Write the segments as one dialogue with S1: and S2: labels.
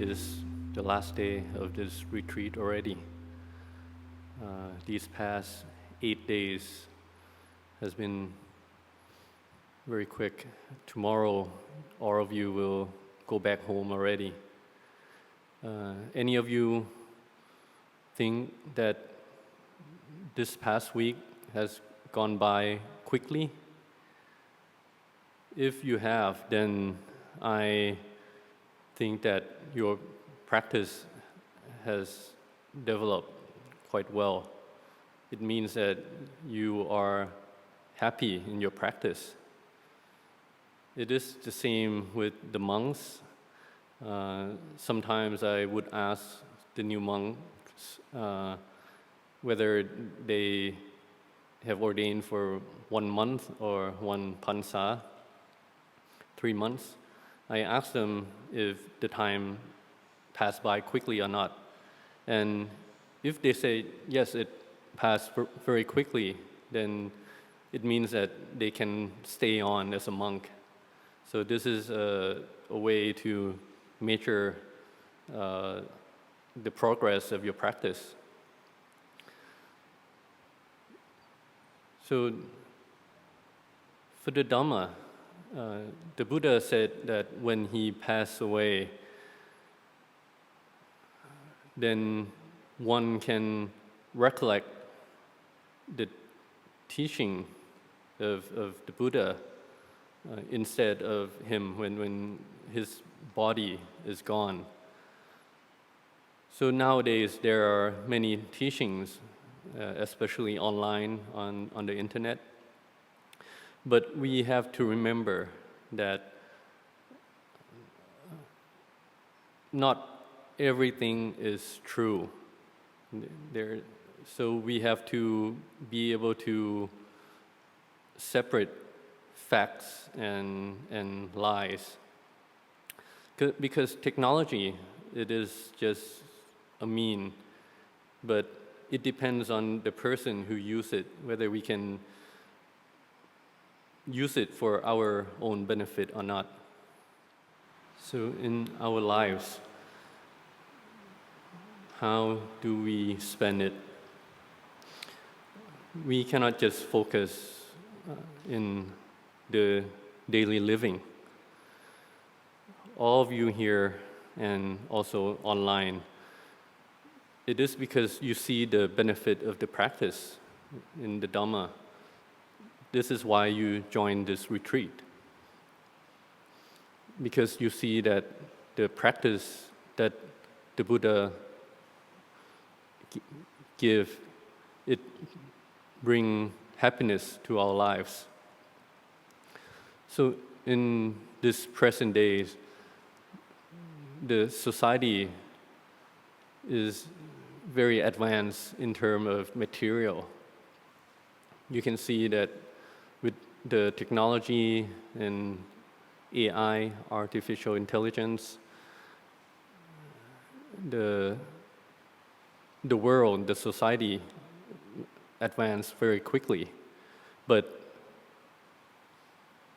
S1: is the last day of this retreat already. These past 8 days has been very quick. Tomorrow, all of you will go back home already. Any of you think that this past week has gone by quickly? If you have, then I think that your practice has developed quite well. It means that you are happy in your practice. It is the same with the monks. Sometimes I would ask the new monks whether they have ordained for 1 month or 1 pansa, 3 months. I asked them if the time passed by quickly or not. And if they say, yes, it passed very quickly, then it means that they can stay on as a monk. So this is a way to measure the progress of your practice. So for the Dhamma, the Buddha said that when he passed away, then one can recollect the teaching of the Buddha instead of him when his body is gone. So nowadays there are many teachings, especially online on the internet. But we have to remember that not everything is true. So we have to be able to separate facts and lies. Because technology, it is just a mean, but it depends on the person who uses it, whether we can use it for our own benefit or not. So in our lives, how do we spend it? We cannot just focus in the daily living. All of you here and also online, it is because you see the benefit of the practice in the Dhamma. This is why you join this retreat. Because you see that the practice that the Buddha give, it bring happiness to our lives. So in this present days, the society is very advanced in terms of material. You can see that with the technology and AI, artificial intelligence, the world, the society advanced very quickly. But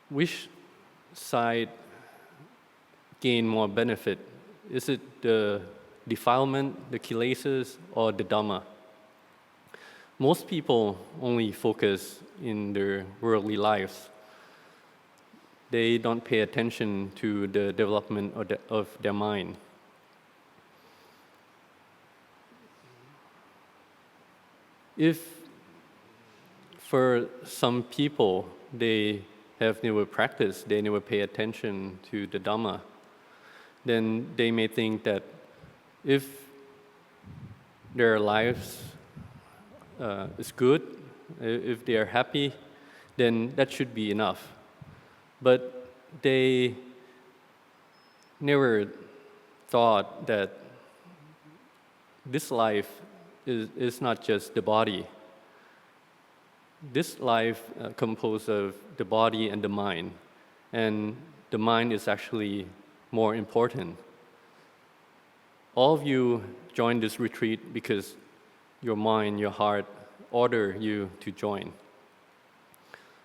S1: which side gain more benefit? Is it the defilement, the kilesas, or the Dhamma? Most people only focus in their worldly lives. They don't pay attention to the development of their mind. If for some people they have never practiced, they never pay attention to the Dhamma, then they may think that if their lives is good, if they are happy, then that should be enough. But they never thought that this life is not just the body. This life composed of the body and the mind, and the mind is actually more important. All of you joined this retreat because your mind, your heart order you to join.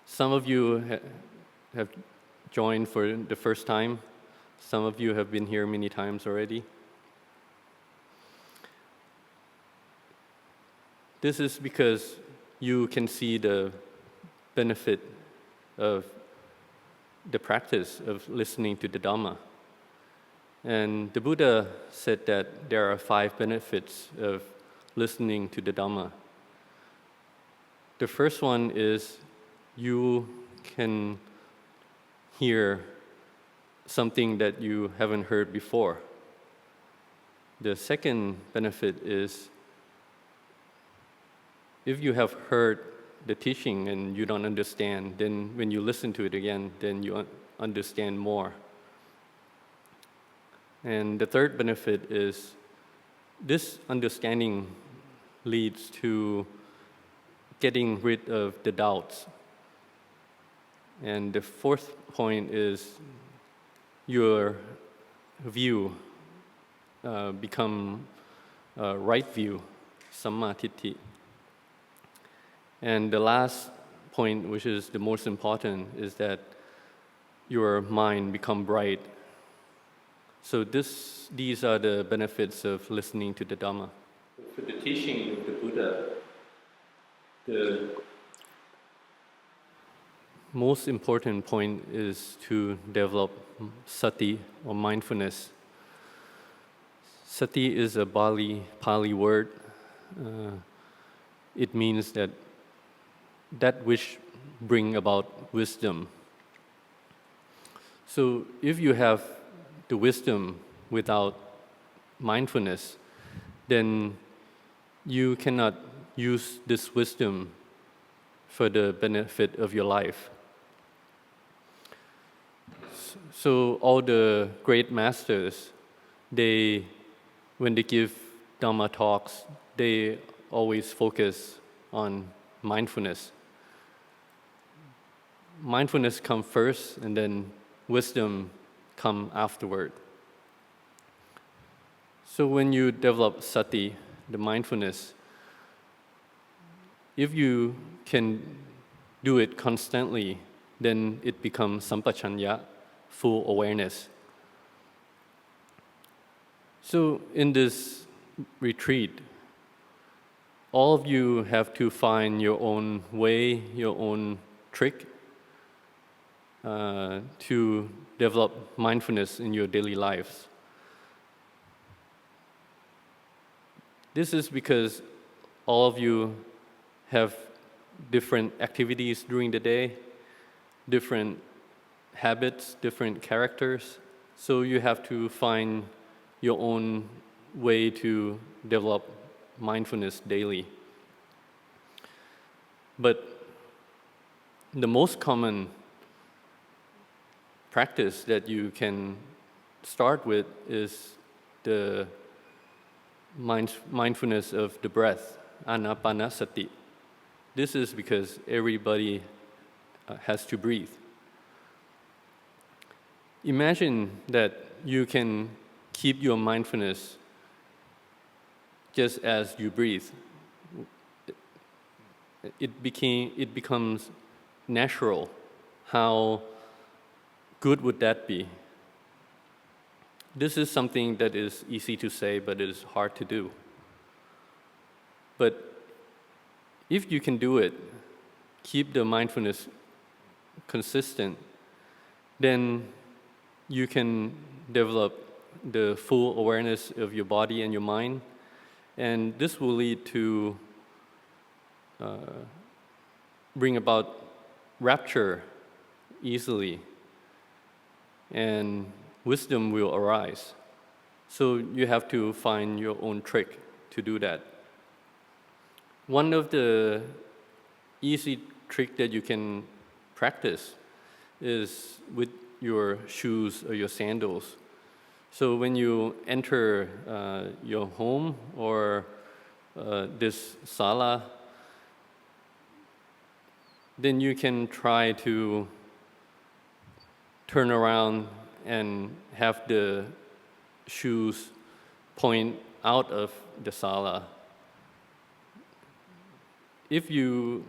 S1: Some of you have joined for the first time. Some of you have been here many times already. This is because you can see the benefit of the practice of listening to the Dhamma. And the Buddha said that there are 5 benefits of listening to the Dhamma. The first one is you can hear something that you haven't heard before. The second benefit is if you have heard the teaching and you don't understand, then when you listen to it again, then you understand more. And the third benefit is this understanding leads to getting rid of the doubts. And the fourth point is your view become right view, sammaทิฏฐิ. And the last point, which is the most important, is that your mind become bright. So these are the benefits of listening to the Dhamma. For the teaching of the Buddha, the most important point is to develop sati or mindfulness. Sati is a Pali word. It means that which bring about wisdom. So if you have the wisdom without mindfulness, then you cannot use this wisdom for the benefit of your life. So all the great masters, when they give Dhamma talks, they always focus on mindfulness. Mindfulness comes first, and then wisdom comes afterward. So when you develop sati, the mindfulness, if you can do it constantly, then it becomes sampachanya, full awareness. So in this retreat, all of you have to find your own way, your own trick to develop mindfulness in your daily lives. This is because all of you have different activities during the day, different habits, different characters. So you have to find your own way to develop mindfulness daily. But the most common practice that you can start with is the mindfulness of the breath, anapanasati. This is because everybody has to breathe. Imagine that you can keep your mindfulness just as you breathe. It becomes natural. How good would that be? This is something that is easy to say, but it is hard to do. But if you can do it, keep the mindfulness consistent, then you can develop the full awareness of your body and your mind, and this will lead to bring about rapture easily, and wisdom will arise. So you have to find your own trick to do that. One of the easy trick that you can practice is with your shoes or your sandals. So when you enter your home or this sala, then you can try to turn around and have the shoes point out of the sala. If you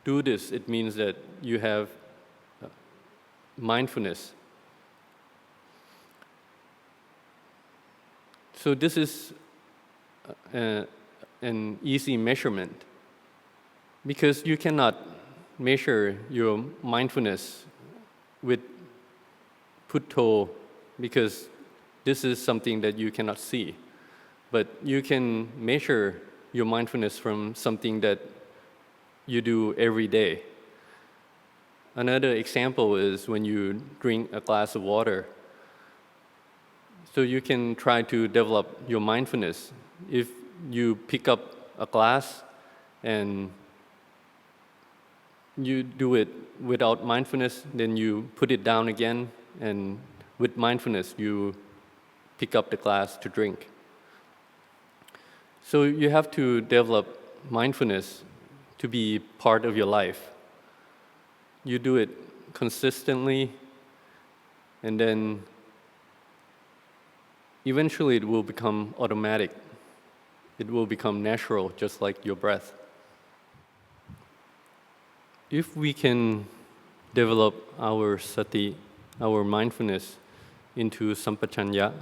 S1: do this, it means that you have mindfulness. So this is an easy measurement, because you cannot measure your mindfulness with Putto, because this is something that you cannot see. But you can measure your mindfulness from something that you do every day. Another example is when you drink a glass of water. So you can try to develop your mindfulness. If you pick up a glass and you do it without mindfulness, then you put it down again, and with mindfulness, you pick up the glass to drink. So you have to develop mindfulness to be part of your life. You do it consistently, and then eventually it will become automatic. It will become natural, just like your breath. If we can develop our sati, our mindfulness, into sampajanya,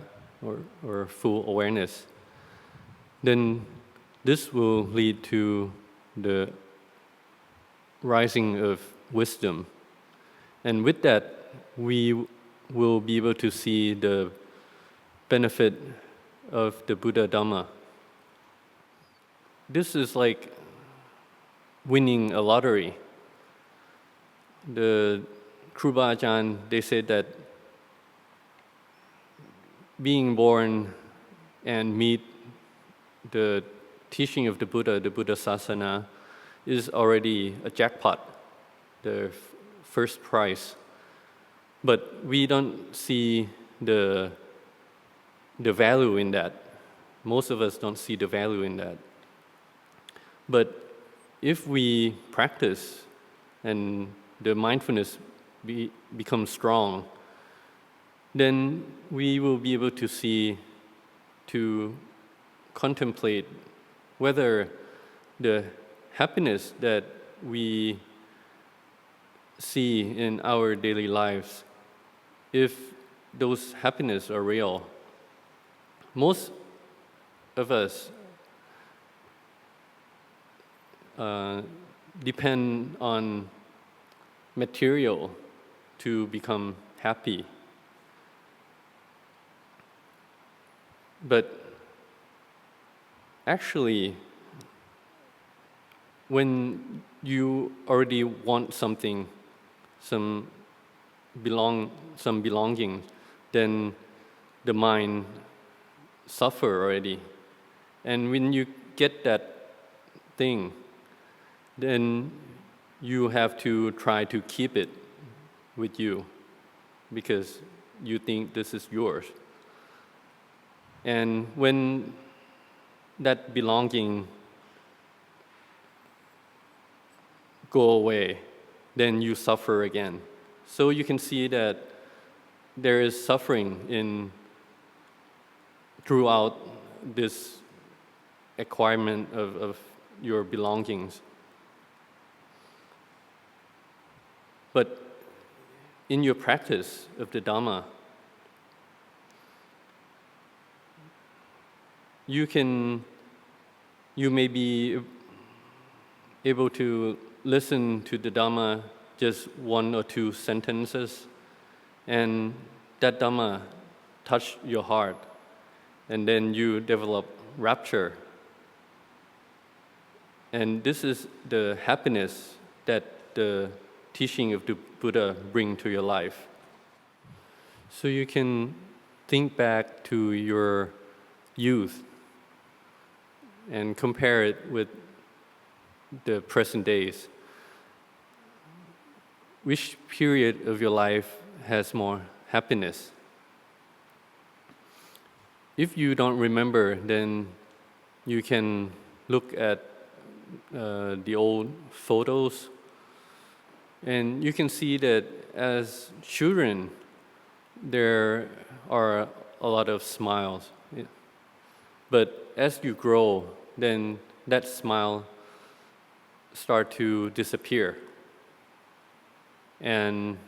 S1: or full awareness, then this will lead to the rising of wisdom. And with that, we will be able to see the benefit of the Buddha Dhamma. This is like winning a lottery. The Kruba Ajahn, they said that being born and meet the teaching of the Buddha Sasana, is already a jackpot, the first prize. But we don't see the value in that. Most of us don't see the value in that. But if we practice and the mindfulness becomes strong, then we will be able to see, to contemplate whether the happiness that we see in our daily lives, if those happiness are real. Most of us depend on material to become happy. But actually, when you already want something, some belonging, then the mind suffer already. And when you get that thing, then you have to try to keep it with you because you think this is yours. And when that belonging go away, then you suffer again. So you can see that there is suffering throughout this acquirement of your belongings. But in your practice of the Dhamma, you may be able to listen to the Dhamma just one or two sentences, and that Dhamma touched your heart, and then you develop rapture. And this is the happiness that the teaching of the Buddha bring to your life. So you can think back to your youth and compare it with the present days. Which period of your life has more happiness? If you don't remember, then you can look at the old photos, and you can see that as children, there are a lot of smiles. But as you grow, then that smile start to disappear. And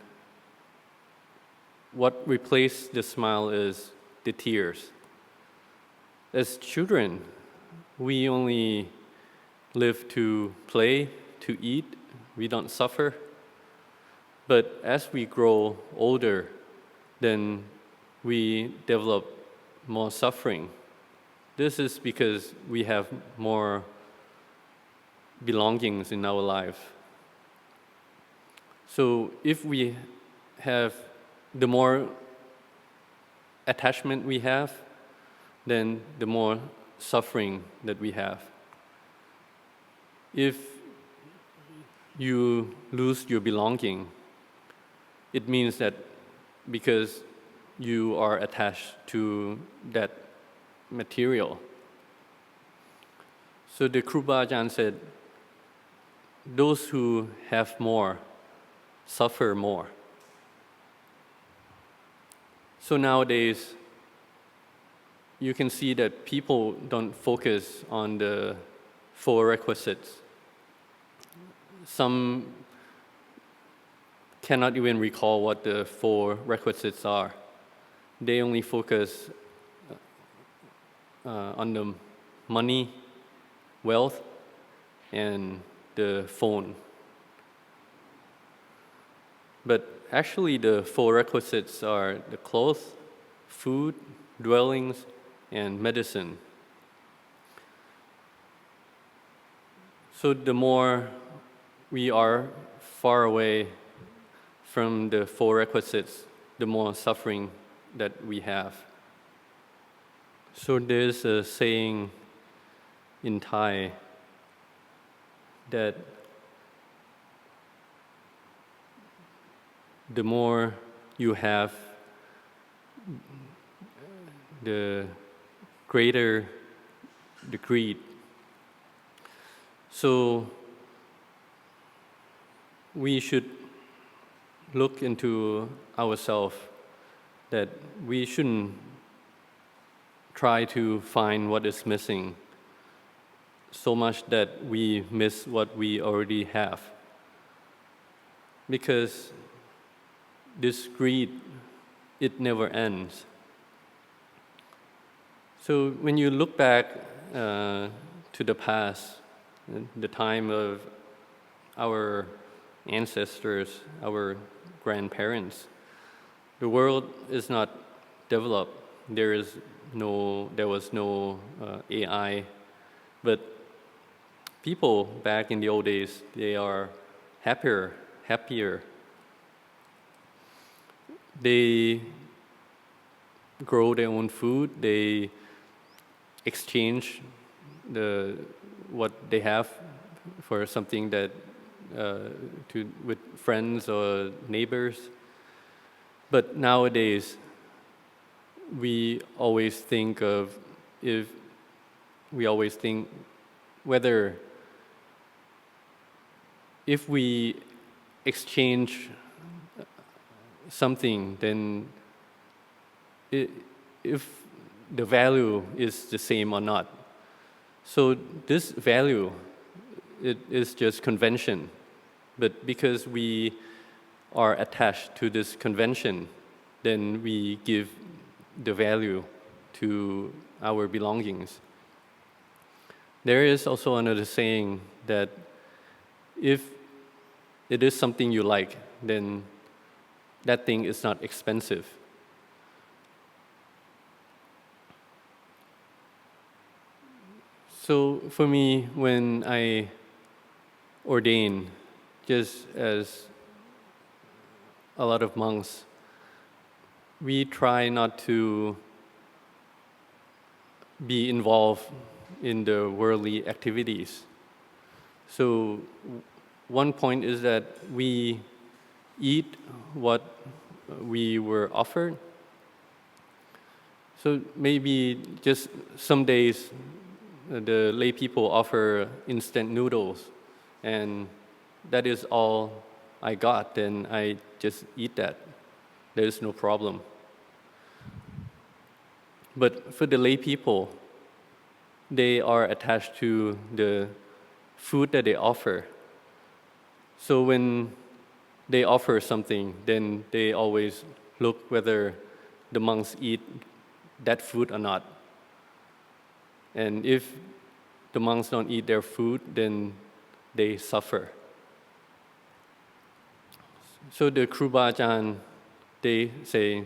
S1: what replaces the smile is the tears. As children, we only live to play, to eat, we don't suffer. But as we grow older, then we develop more suffering. This is because we have more belongings in our life. So if we have, the more attachment we have, then the more suffering that we have. If you lose your belonging, it means that because you are attached to that material. So the Kruba Ajahn said, those who have more suffer more. So nowadays, you can see that people don't focus on the 4 requisites. Some cannot even recall what the 4 requisites are. They only focus on the money, wealth, and the phone. But actually the 4 requisites are the clothes, food, dwellings, and medicine. So the more we are far away from the 4 requisites, the more suffering that we have. So there's a saying in Thai that the more you have, the greater the greed. So we should look into ourselves, that we shouldn't try to find what is missing so much that we miss what we already have. Because this greed, it never ends. So when you look back to the past, the time of our ancestors, our grandparents, the world is not developed. There was no AI, but people back in the old days, they are happier. They grow their own food. They exchange what they have for something that with friends or neighbors. But nowadays, we always think whether if we exchange something, then if the value is the same or not. So this value, it is just convention. But because we are attached to this convention, then we give the value to our belongings. There is also another saying that if it is something you like, then that thing is not expensive. So for me, when I ordained, just as a lot of monks, we try not to be involved in the worldly activities. So one point is that we eat what we were offered. So maybe just some days the lay people offer instant noodles, and that is all I got, then I just eat that. There is no problem. But for the lay people, they are attached to the food that they offer. So when they offer something, then they always look whether the monks eat that food or not. And if the monks don't eat their food, then they suffer. So the Kru Ba Ajahn, they say,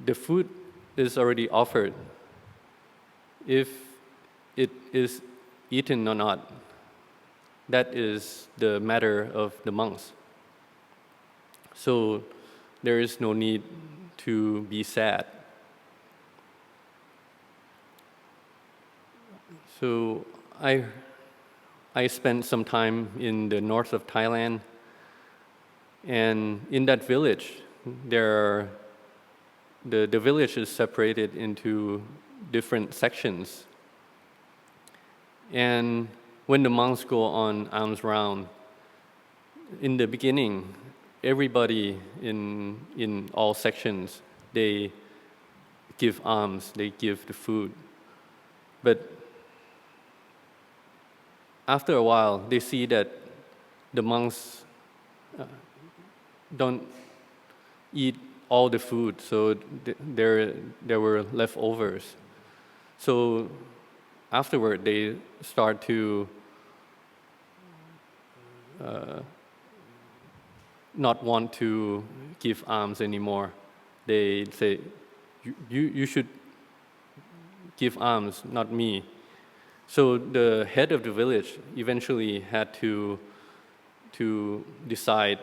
S1: the food is already offered. If it is eaten or not, that is the matter of the monks. So there is no need to be sad. So I spent some time in the north of Thailand, and in that village, the village is separated into different sections. And when the monks go on alms round, in the beginning, everybody in all sections, they give alms, they give the food. But after a while, they see that the monks don't eat all the food, so there were leftovers. So afterward, they start to not want to give alms anymore. They say, you should give alms, not me. So the head of the village eventually had to decide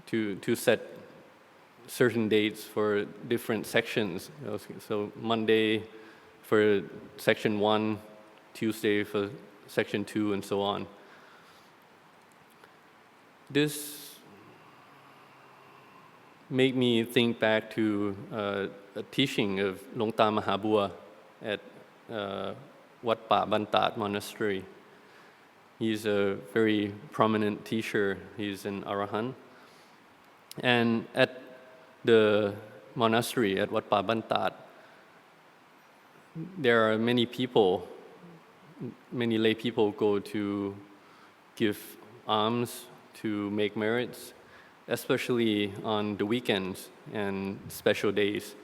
S1: to set certain dates for different sections. So Monday for section 1, Tuesday for section 2, and so on. This made me think back to a teaching of Lung Ta Mahabua at Wat Pa Ban Tat Monastery. He's a very prominent teacher. He's an Arahant. And at the monastery at Wat Pa Ban Tat, there are many people, many lay people go to give alms, to make merits, especially on the weekends and special days.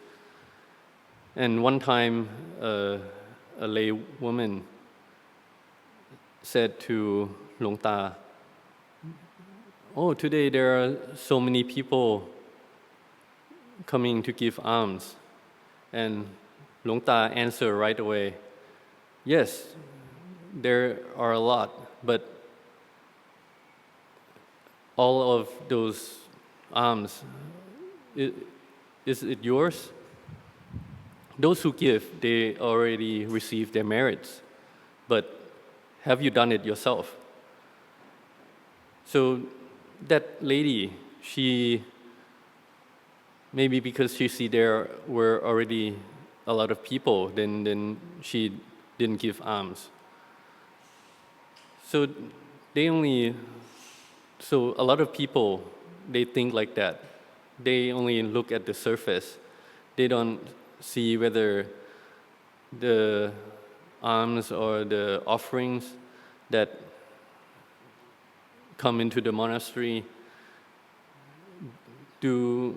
S1: And one time, a lay woman said to Lung Ta, "Oh, today there are so many people coming to give alms." And Lung Ta answered right away, "Yes, there are a lot, but all of those alms, is it yours? Those who give, they already received their merits, but have you done it yourself?" So that lady, she, maybe because she see there were already a lot of people, then she didn't give alms. So a lot of people, they think like that. They only look at the surface. They don't see whether the alms or the offerings that come into the monastery, do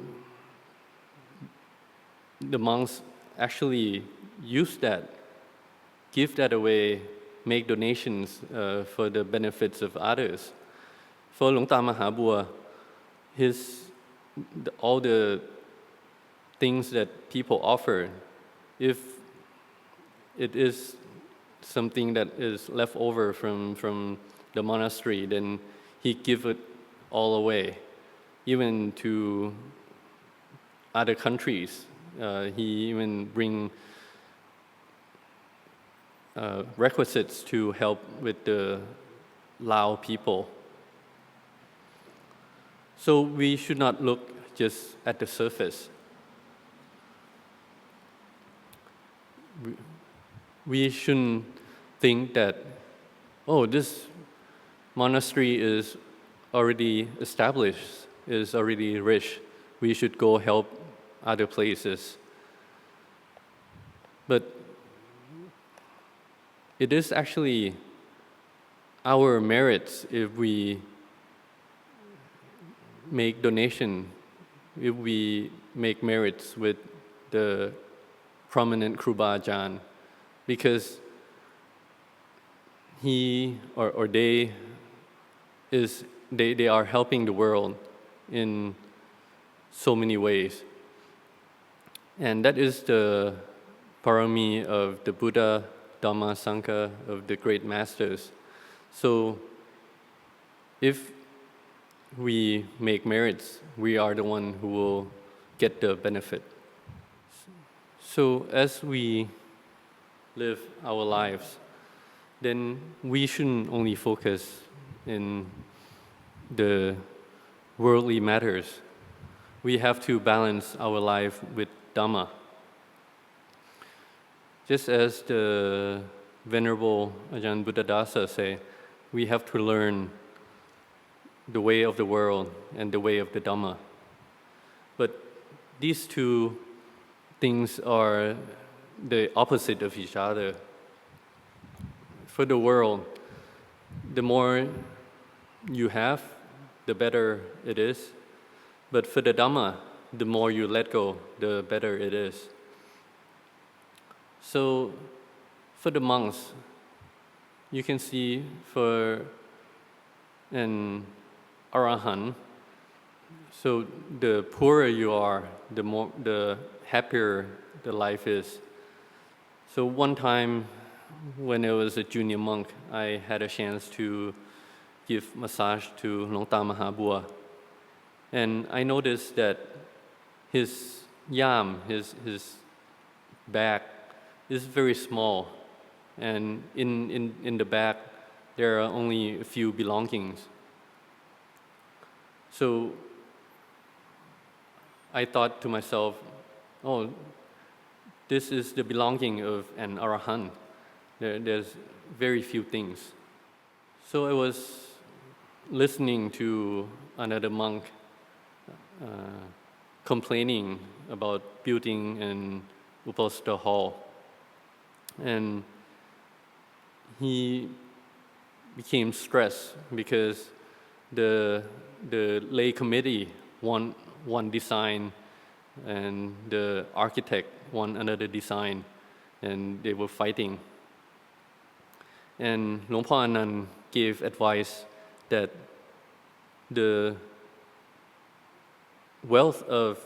S1: the monks actually use that, give that away, make donations for the benefits of others. For Lung Ta Mahabua, all the things that people offer, if it is something that is left over from the monastery, then he give it all away, even to other countries. He even bring requisites to help with the Lao people. So we should not look just at the surface. We shouldn't think that, oh, this monastery is already established, is already rich. We should go help other places. But it is actually our merits if we make donation, if we make merits with the prominent Kru Ba Ajahn, because he or they they are helping the world in so many ways. And that is the parami of the Buddha, Dhamma, Sangha, of the great masters. So if we make merits, we are the one who will get the benefit. So as we live our lives, then we shouldn't only focus in the worldly matters. We have to balance our life with Dhamma. Just as the Venerable Ajahn Buddhadasa say, we have to learn the way of the world and the way of the Dhamma. But these two things are the opposite of each other. For the world, the more you have, the better it is. But for the Dhamma, the more you let go, the better it is. So for the monks, you can see for an arahant, so the poorer you are, the happier the life is. So one time when I was a junior monk, I had a chance to give massage to Long Ta Mahabua. And I noticed that his yam, his bag, is very small. And in the bag, there are only a few belongings. So I thought to myself, oh, this is the belonging of an arahant. There's very few things. So I was listening to another monk complaining about building an Uposatha hall. And he became stressed because the lay committee want one design and the architect want another design, and they were fighting. And Luang Por Anan gave advice that the wealth of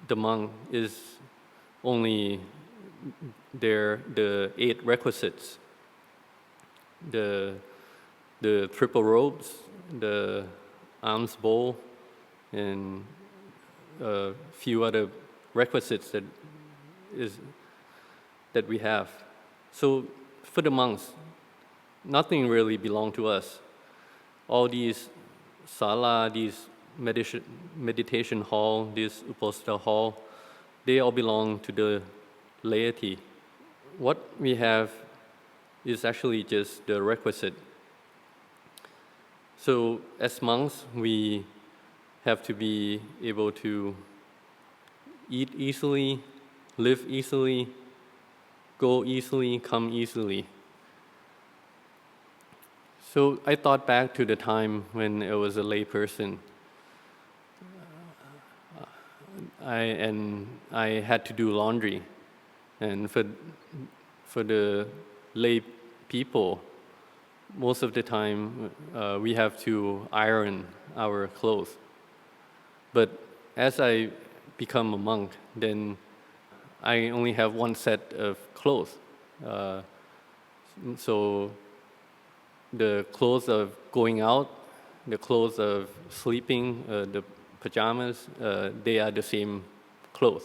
S1: the monk is only the 8 requisites, the triple robes, the alms bowl, and a few other requisites that we have. So for the monks, nothing really belonged to us. All these sala, these meditation hall, this Uposatha hall, they all belong to the laity. What we have is actually just the requisite. So as monks, we have to be able to eat easily, live easily, go easily, come easily. So I thought back to the time when I was a lay person. I had to do laundry. And for the lay people, most of the time we have to iron our clothes. But as I become a monk, then I only have one set of clothes. So the clothes of going out, the clothes of sleeping, the pajamas, they are the same clothes.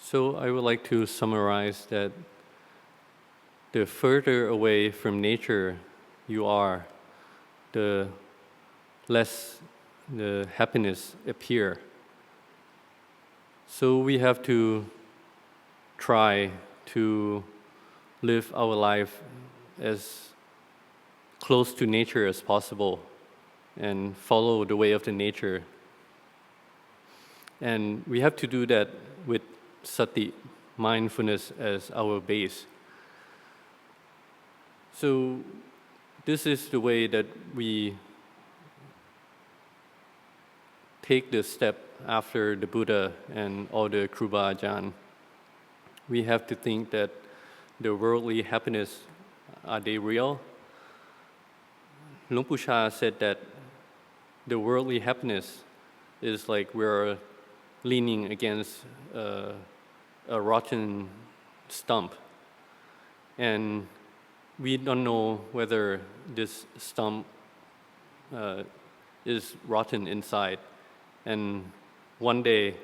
S1: So I would like to summarize that the further away from nature you are, the less the happiness appear. So we have to try to live our life as close to nature as possible and follow the way of the nature. And we have to do that with sati, mindfulness, as our base. So this is the way that we take the step after the Buddha and all the Kruba Ajahn. We have to think that the worldly happiness are they real? Luang Pu Sha said that the worldly happiness is like we're leaning against a rotten stump, and we don't know whether this stump is rotten inside, and one day,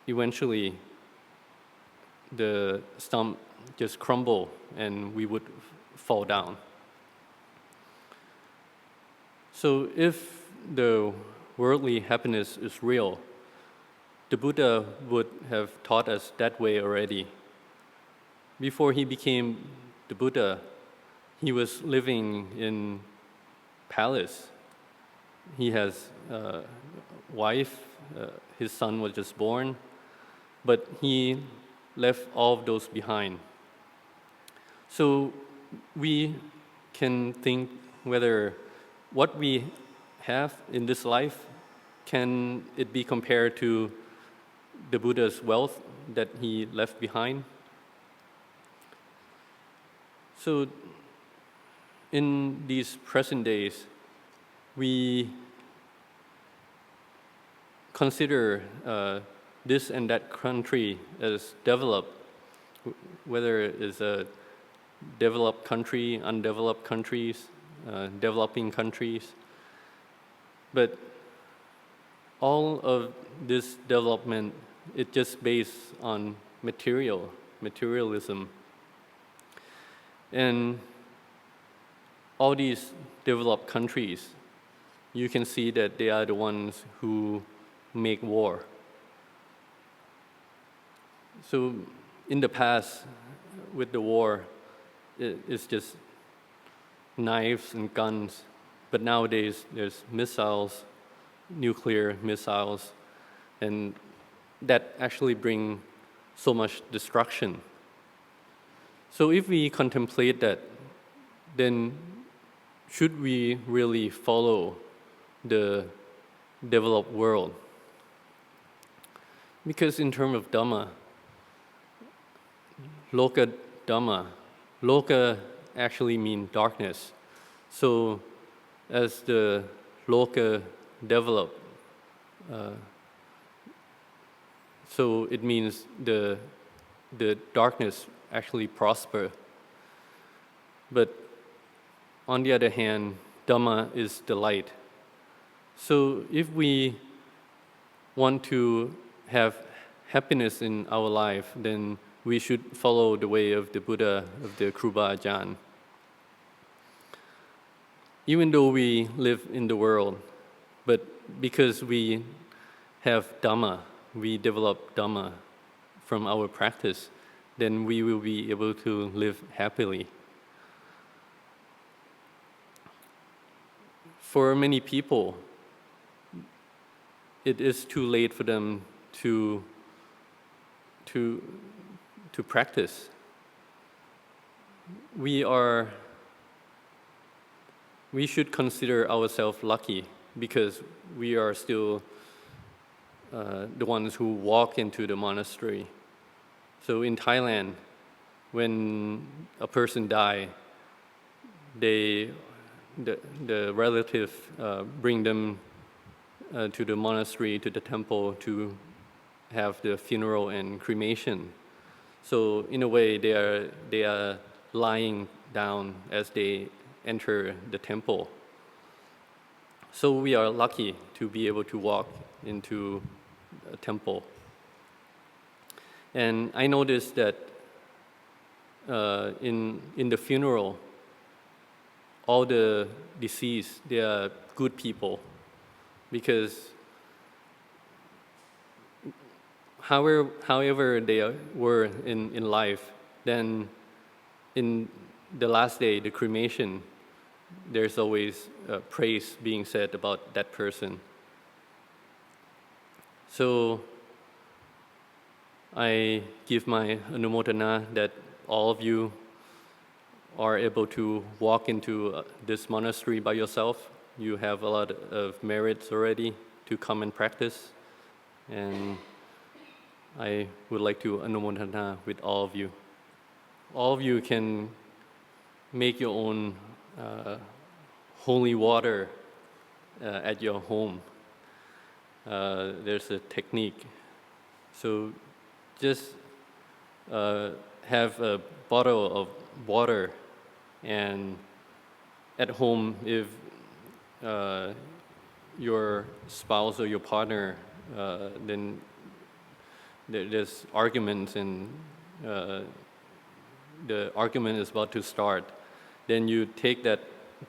S1: eventually, the stump just crumble and we would fall down. So if the worldly happiness is real, the Buddha would have taught us that way already. Before he became the Buddha, he was living in palace. He has a wife, his son was just born, but he left all of those behind. So we can think whether what we have in this life, can it be compared to the Buddha's wealth that he left behind? So in these present days, we consider this and that country as developed, whether it's a developed country, undeveloped countries, developing countries. But all of this development, it's just based on materialism. And all these developed countries, you can see that they are the ones who make war. So in the past, with the war, it's just knives and guns. But nowadays, there's missiles, nuclear missiles, and that actually bring so much destruction. So if we contemplate that, then should we really follow the developed world? Because in terms of Dhamma, Loka Dhamma, Loka actually means darkness. So as the Loka develop, so it means the darkness actually prosper. But on the other hand, Dhamma is the light. So if we want to have happiness in our life, then we should follow the way of the Buddha, of the Kruba Ajahn. Even though we live in the world, but because we have Dhamma, we develop Dhamma from our practice, then we will be able to live happily. For many people, it is too late for them to practice. We should consider ourselves lucky because we are still the ones who walk into the monastery. So in Thailand, when a person dies, the relative bring them to the monastery, to the temple to have the funeral and cremation. So in a way, they are lying down as they enter the temple. So we are lucky to be able to walk into a temple. And I noticed that in the funeral, all the deceased, they are good people, because however they were in life, then in the last day, the cremation, there's always praise being said about that person. So I give my anumodana that all of you are able to walk into this monastery by yourself. You have a lot of merits already to come and practice. And I would like to anumodana with all of you. All of you can make your own holy water at your home. There's a technique. So just have a bottle of water, and at home, if your spouse or your partner, then there's arguments and the argument is about to start, then you take that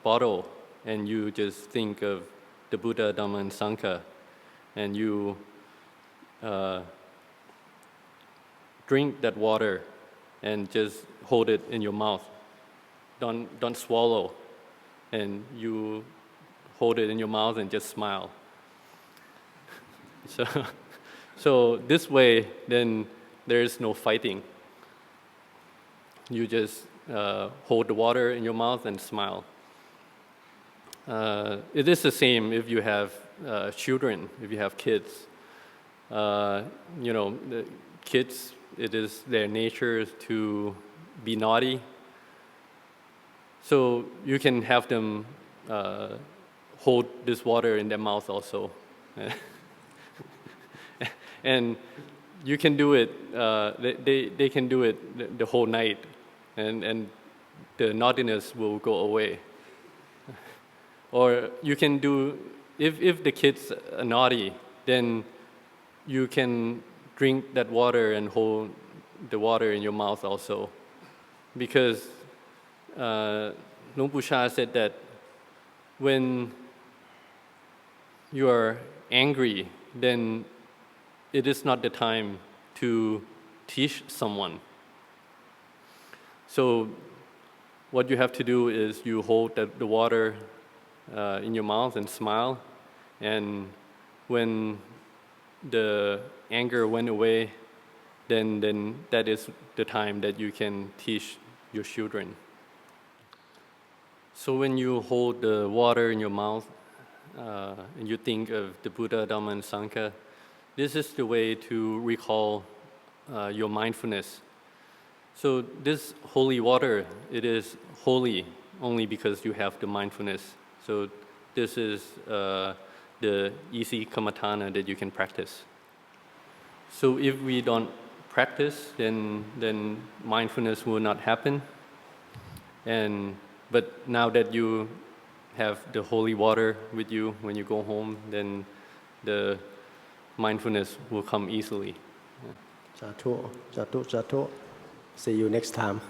S1: bottle and you just think of the Buddha, Dhamma, and Sangha, and you drink that water and just hold it in your mouth. Don't swallow, and you hold it in your mouth and just smile. So this way, then there is no fighting. You just hold the water in your mouth and smile. It is the same if you have children, if you have kids. The kids, it is their nature to be naughty. So you can have them hold this water in their mouth also. And you can do it, they can do it the whole night, and the naughtiness will go away. Or you can do, if the kids are naughty, then you can drink that water and hold the water in your mouth also. Because Luang Pu Sha said that when you are angry, then it is not the time to teach someone. So what you have to do is you hold the water in your mouth and smile, and when the anger went away, then that is the time that you can teach your children. So when you hold the water in your mouth and you think of the Buddha, Dhamma, and Sangha, this is the way to recall your mindfulness. So this holy water, it is holy only because you have the mindfulness. So this is the easy kammatthana that you can practice. So if we don't practice, then mindfulness will not happen. But now that you have the holy water with you when you go home, then the mindfulness will come easily.
S2: Sadhu. See you next time.